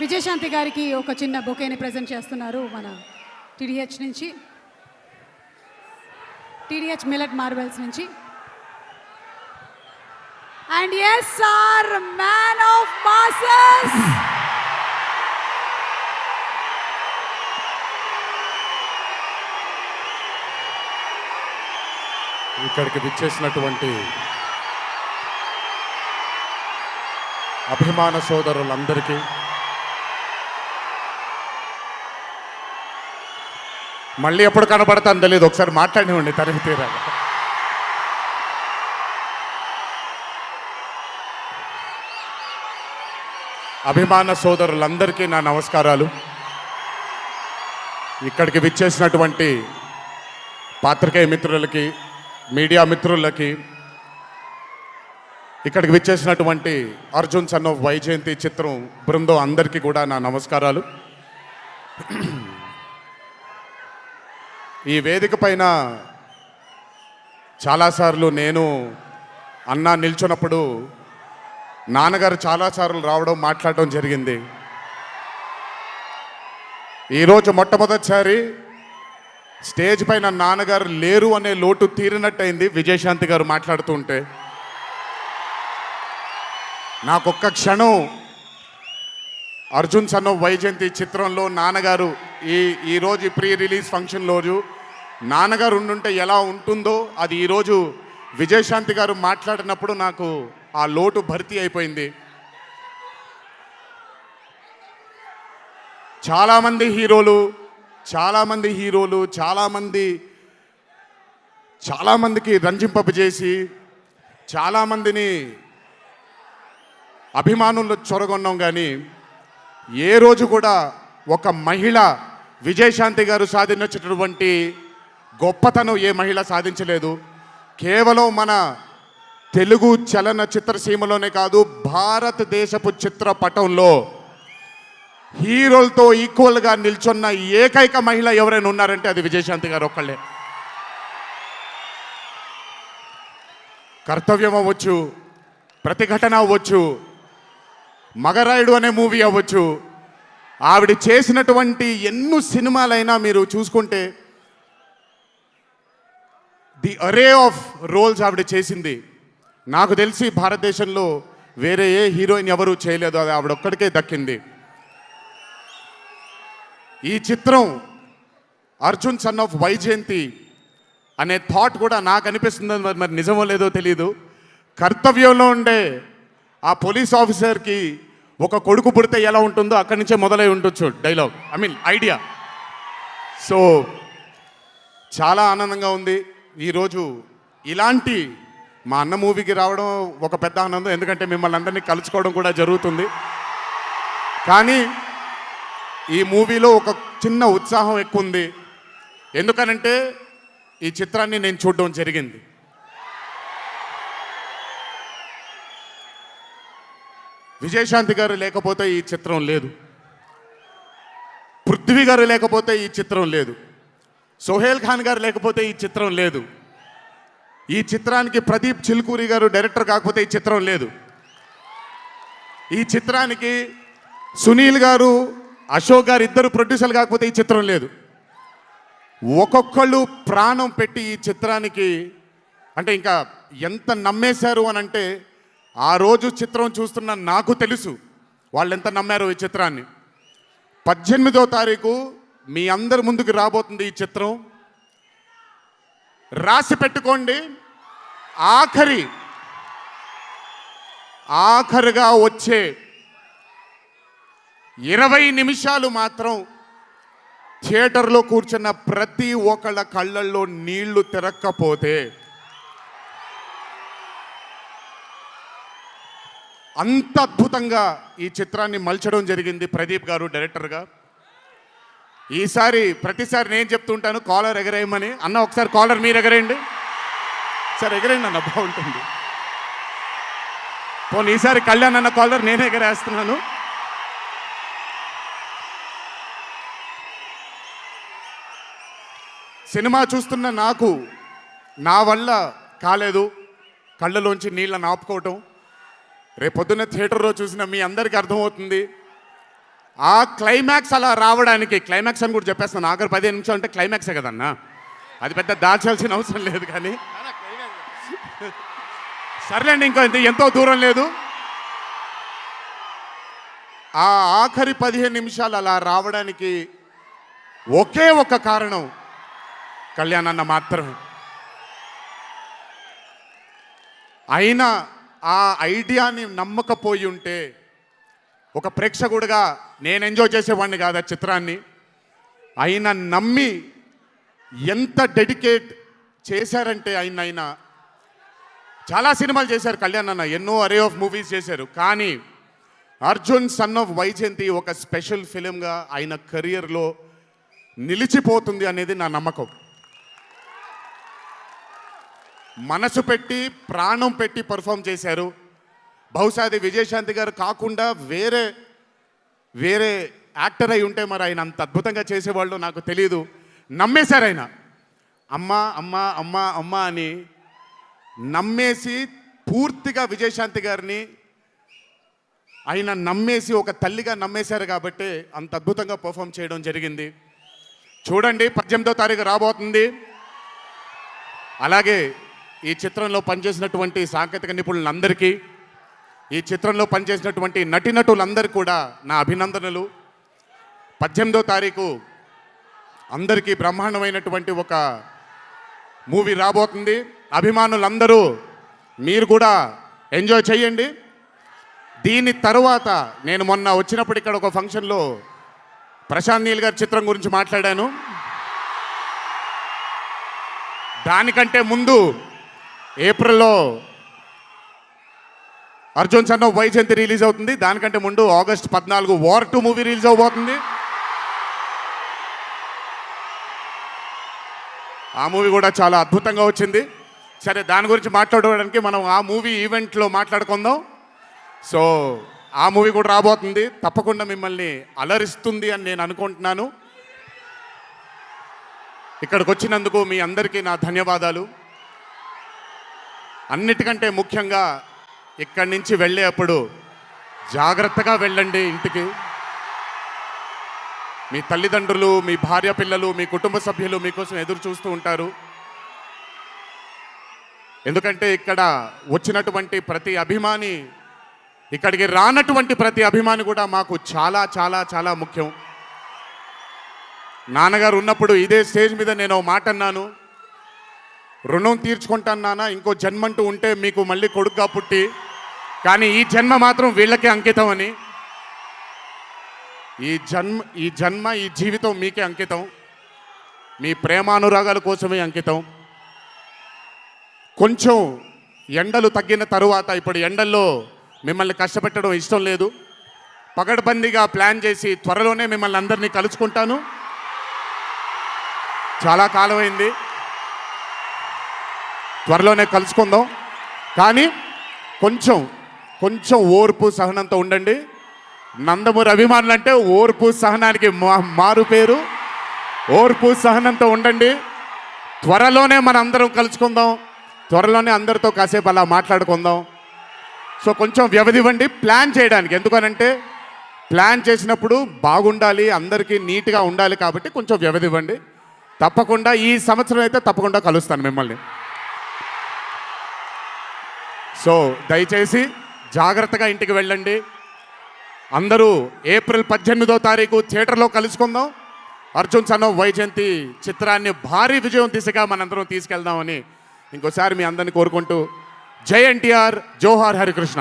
విజయశాంతి గారికి ఒక చిన్న బొకేని ప్రెజెంట్ చేస్తున్నారు మన టీడీహెచ్ నుంచి, టీడీహెచ్ మిల్లెట్ మార్వెల్స్ నుంచి. And yes sir, man of masses ఇక్కడికి విచ్చేసినటువంటి అభిమాన సోదరులందరికీ, మళ్ళీ ఎప్పుడు కనబడతాను తెలియదు, ఒకసారి మాట్లాడివ్వండి తనిఖీ తీరాలి. అభిమాన సోదరులందరికీ నా నమస్కారాలు. ఇక్కడికి విచ్చేసినటువంటి పాత్రికేయ మిత్రులకి, మీడియా మిత్రులకి, ఇక్కడికి విచ్చేసినటువంటి అర్జున్ సన్ ఆఫ్ వైజయంతి చిత్రం బృందం అందరికీ కూడా నా నమస్కారాలు. ఈ వేదిక పైన చాలాసార్లు నేను అన్నా నిల్చున్నప్పుడు నాన్నగారు చాలాసార్లు రావడం, మాట్లాడడం జరిగింది. ఈరోజు మొట్టమొదటిసారి స్టేజ్ పైన నాన్నగారు లేరు అనే లోటు తీరినట్టయింది విజయశాంతి గారు మాట్లాడుతుంటే. నాకొక్క క్షణం అర్జున్ సన్ ఆఫ్ వైజయంతి చిత్రంలో నాన్నగారు ఈరోజు ప్రీ రిలీజ్ ఫంక్షన్ రోజు నాన్నగారు ఉండుంటే ఎలా ఉంటుందో అది ఈరోజు విజయశాంతి గారు మాట్లాడినప్పుడు నాకు ఆ లోటు భర్తీ అయిపోయింది. చాలామంది హీరోలు చాలామందికి రంజింపజేసి చాలామందిని అభిమానుల్లో చొరగొన్నాం, కానీ ఏ రోజు కూడా ఒక మహిళ విజయశాంతి గారు సాధించినటువంటి గొప్పతనం ఏ మహిళ సాధించలేదు. కేవలం మన తెలుగు చలనచిత్ర సీమలోనే కాదు, భారతదేశపు చిత్రపటంలో హీరోలతో ఈక్వల్గా నిల్చున్న ఏకైక మహిళ ఎవరైనా ఉన్నారంటే అది విజయశాంతి గారు ఒక్కళ్ళే. కర్తవ్యం అవ్వచ్చు, ప్రతిఘటన అవ్వచ్చు, మగరాయుడు అనే మూవీ అవ్వచ్చు, ఆవిడ చేసినటువంటి ఎన్నో సినిమాలైనా మీరు చూసుకుంటే ది అరే ఆఫ్ రోల్స్ ఆవిడ చేసింది. నాకు తెలిసి భారతదేశంలో వేరే ఏ హీరోయిన్ ఎవరూ చేయలేదు, అది ఆవిడ ఒక్కడికే దక్కింది. ఈ చిత్రం అర్జున్ సన్ ఆఫ్ వైజయంతి అనే థాట్ కూడా నాకు అనిపిస్తుంది, మరి నిజమో లేదో తెలియదు. కర్తవ్యంలో ఉండే ఆ పోలీస్ ఆఫీసర్కి ఒక కొడుకు పుడితే ఎలా ఉంటుందో అక్కడి నుంచే మొదలై ఉండొచ్చు డైలాగ్, ఐడియా. సో చాలా ఆనందంగా ఉంది ఈరోజు ఇలాంటి మా అన్న మూవీకి రావడం ఒక పెద్ద ఆనందం, ఎందుకంటే మిమ్మల్ని అందరినీ కలుసుకోవడం కూడా జరుగుతుంది. కానీ ఈ మూవీలో ఒక చిన్న ఉత్సాహం ఎక్కువ ఉంది, ఎందుకనంటే ఈ చిత్రాన్ని నేను చూడడం జరిగింది. విజయశాంతి గారు లేకపోతే ఈ చిత్రం లేదు, పృథ్వీ గారు లేకపోతే ఈ చిత్రం లేదు, సోహేల్ ఖాన్ గారు లేకపోతే ఈ చిత్రం లేదు, ఈ చిత్రానికి ప్రదీప్ చిల్కూరి గారు డైరెక్టర్ కాకపోతే ఈ చిత్రం లేదు, ఈ చిత్రానికి సునీల్ గారు, అశోక్ గారు ఇద్దరు ప్రొడ్యూసర్లు కాకపోతే ఈ చిత్రం లేదు. ఒక్కొక్కళ్ళు ప్రాణం పెట్టి ఈ చిత్రానికి, అంటే ఇంకా ఎంత నమ్మేశారు అని అంటే, ఆ రోజు చిత్రం చూస్తున్న నాకు తెలుసు వాళ్ళు ఎంత నమ్మారో ఈ చిత్రాన్ని. 18వ తారీఖు మీ అందరి ముందుకు రాబోతుంది ఈ చిత్రం. రాసి పెట్టుకోండి, ఆఖరిగా వచ్చే 20 నిమిషాలు మాత్రం థియేటర్లో కూర్చున్న ప్రతి ఒక్కళ్ళ కళ్ళల్లో నీళ్లు తిరక్కపోతే, అంత అద్భుతంగా ఈ చిత్రాన్ని మలచడం జరిగింది ప్రదీప్ గారు డైరెక్టర్గా. ప్రతిసారి నేను చెప్తుంటాను కాలర్ ఎగరేయమని. అన్న ఒకసారి కాలర్ మీరు ఎగరేయండి సార్, ఎగరేయండి అన్న, బాగుంటుంది. పోనీ ఈసారి కళ్యాణ్ అన్న కాలర్ నేనే ఎగరేస్తున్నాను. సినిమా చూస్తున్న నాకు నా వల్ల కాలేదు కళ్ళలోంచి నీళ్ళని ఆపుకోవటం. రేపొద్దున్న థియేటర్లో చూసిన మీ అందరికీ అర్థమవుతుంది ఆ క్లైమాక్స్ అలా రావడానికి, క్లైమాక్స్ అని కూడా చెప్పేస్తాను, ఆఖరి 15 నిమిషాలు అంటే క్లైమాక్సే కదన్నా, అది పెద్ద దాచాల్సిన అవసరం లేదు. కానీ సర్లేండి, ఇంకో ఎంతో దూరం లేదు. ఆ ఆఖరి 15 నిమిషాలు అలా రావడానికి ఒకే ఒక కారణం కళ్యాణ్ అన్న మాత్రమే. అయినా ఆ ఐడియాని నమ్మకపోయి ఉంటే ఒక ప్రేక్షకుడిగా నేను ఎంజాయ్ చేసేవాడిని కాదు ఆ చిత్రాన్ని. అయినా నమ్మి ఎంత డెడికేట్ చేశారంటే ఆయన చాలా సినిమాలు చేశారు కళ్యాణ్ అన్న, ఎన్నో అరే ఆఫ్ మూవీస్ చేశారు. కానీ అర్జున్ సన్ ఆఫ్ వైజయంతి ఒక స్పెషల్ ఫిలింగా ఆయన కెరియర్లో నిలిచిపోతుంది అనేది నా నమ్మకం. మనసు పెట్టి ప్రాణం పెట్టి పర్ఫామ్ చేశారు. బహుశా అది విజయశాంతి గారు కాకుండా వేరే యాక్టర్ అయి ఉంటే మరి ఆయన అంత అద్భుతంగా చేసేవాళ్ళు నాకు తెలియదు. నమ్మేశారు ఆయన, అమ్మా అమ్మా అమ్మా అమ్మా అని నమ్మేసి పూర్తిగా విజయశాంతి గారిని ఆయన నమ్మేసి ఒక తల్లిగా నమ్మేశారు కాబట్టి అంత అద్భుతంగా పర్ఫామ్ చేయడం జరిగింది. చూడండి, 18వ తారీఖు రాబోతుంది. అలాగే ఈ చిత్రంలో పనిచేసినటువంటి సాంకేతిక నిపుణులందరికీ, ఈ చిత్రంలో పనిచేసినటువంటి నటీనటులందరికీ కూడా నా అభినందనలు. 18వ తారీఖు అందరికీ బ్రహ్మాండమైనటువంటి ఒక మూవీ రాబోతుంది. అభిమానులందరూ మీరు కూడా ఎంజాయ్ చేయండి. దీని తరువాత నేను మొన్న వచ్చినప్పుడు ఇక్కడ ఒక ఫంక్షన్లో ప్రశాంత్ నీల్ గారి చిత్రం గురించి మాట్లాడాను. దానికంటే ముందు ఏప్రిల్లో Arjun son of Vyjayanthi release అవుతుంది. దానికంటే ముందు ఆగస్ట్ 14 వార్ 2 మూవీ రిలీజ్ అవబోతుంది. ఆ మూవీ కూడా చాలా అద్భుతంగా వచ్చింది. సరే, దాని గురించి మాట్లాడడానికి మనం ఆ మూవీ ఈవెంట్లో మాట్లాడుకుందాం. సో ఆ మూవీ కూడా రాబోతుంది, తప్పకుండా మిమ్మల్ని అలరిస్తుంది అని నేను అనుకుంటున్నాను. ఇక్కడికి వచ్చినందుకు మీ అందరికీ నా ధన్యవాదాలు. అన్నిటికంటే ముఖ్యంగా ఇక్కడి నుంచి వెళ్ళేటప్పుడు జాగ్రత్తగా వెళ్ళండి ఇంటికి. మీ తల్లిదండ్రులు, మీ భార్య పిల్లలు, మీ కుటుంబ సభ్యులు మీకోసం ఎదురు చూస్తూ ఉంటారు. ఎందుకంటే ఇక్కడ వచ్చినటువంటి ప్రతి అభిమాని, ఇక్కడికి రానటువంటి ప్రతి అభిమాని కూడా మాకు చాలా చాలా చాలా ముఖ్యం. నాన్నగారు ఉన్నప్పుడు ఇదే స్టేజ్ మీద నేను మాట అన్నాను, రుణం తీర్చుకుంటాను నాన్న, ఇంకో జన్మంటూ ఉంటే మీకు మళ్ళీ కొడుకుగా పుట్టి, కానీ ఈ జన్మ మాత్రం వీళ్ళకే అంకితం అని. ఈ జన్మ ఈ జీవితం మీకే అంకితం, మీ ప్రేమానురాగాల కోసమే అంకితం. కొంచెం ఎండలు తగ్గిన తరువాత, ఇప్పుడు ఎండల్లో మిమ్మల్ని కష్టపెట్టడం ఇష్టం లేదు, పగడ్బందీగా ప్లాన్ చేసి త్వరలోనే మిమ్మల్ని అందరినీ కలుసుకుంటాను. చాలా కాలమైంది, త్వరలోనే కలుసుకుందాం. కానీ కొంచెం ఓర్పు సహనంతో ఉండండి. నందమూరి అభిమానులు అంటే ఓర్పు సహనానికి మారు పేరు. ఓర్పు సహనంతో ఉండండి. త్వరలోనే మన అందరం కలుసుకుందాం, త్వరలోనే అందరితో కాసేపు అలా మాట్లాడుకుందాం. సో కొంచెం వ్యవధి ఇవ్వండి ప్లాన్ చేయడానికి. ఎందుకనంటే ప్లాన్ చేసినప్పుడు బాగుండాలి, అందరికీ నీట్గా ఉండాలి, కాబట్టి కొంచెం వ్యవధి ఇవ్వండి. తప్పకుండా ఈ సంవత్సరం అయితే తప్పకుండా కలుస్తాను మిమ్మల్ని. సో దయచేసి జాగ్రత్తగా ఇంటికి వెళ్ళండి. అందరూ ఏప్రిల్ 18వ తారీఖు థియేటర్లో కలుసుకుందాం. అర్జున్ సన్ ఆఫ్ వైజయంతి చిత్రాన్ని భారీ విజయం దిశగా మనందరం తీసుకెళ్దామని ఇంకోసారి మీ అందరిని కోరుకుంటూ, జై ఎన్టీఆర్, జోహార్ హరికృష్ణ.